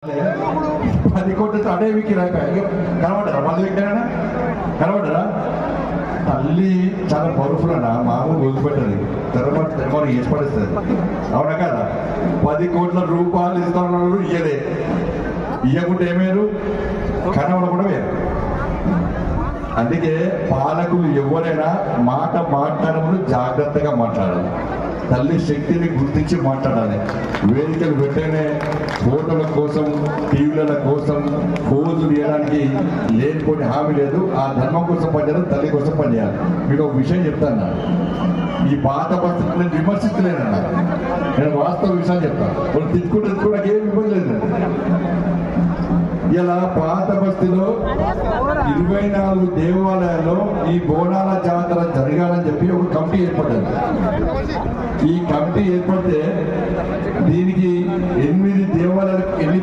10 కోట్లతో అడవికి రాక కనబడ్డారా? 10 ఎక్కడైనా కనబడ్డారా? తల్లి చాలా పవర్ఫుల్ అన్న, మామూలు వదిలిపెట్టదు, తెరమని ఏర్పడుస్తుంది. అవునా కదా? 10 కోట్ల రూపాయలు ఇస్తాను ఇయ్యలే, ఇయ్యకుంటే ఏమేరు కనబడకుండా వేరు. అందుకే పాలకులు ఎవరైనా మాట మాట్లాడములు జాగ్రత్తగా మాట్లాడాలి, తల్లి శక్తిని గుర్తించి మాట్లాడాలి. వేదికలు పెట్టనే ఫోటోల కోసం, టీవీల కోసం, పోజులు ఇవ్వడానికి లేనిపోని హామీ లేదు. ఆ ధర్మం కోసం పనిచేయాలి, తల్లి కోసం పనిచేయాలి. మీకు ఒక విషయం చెప్తాను, ఈ పాత పరిస్థితులు నేను విమర్శించలేనన్నా, నేను వాస్తవ విషయాలు చెప్తాను. వాళ్ళు తిట్టుకుంటే ఏం ఇబ్బంది లేదు. ఇలా పాత బస్తీలో 24 దేవాలయాల్లో ఈ బోనాల జాతర జరగాలని చెప్పి ఒక కమిటీ ఏర్పడింది. ఈ కమిటీ ఏర్పడితే దీనికి 8 దేవాలయాలకు ఎన్ని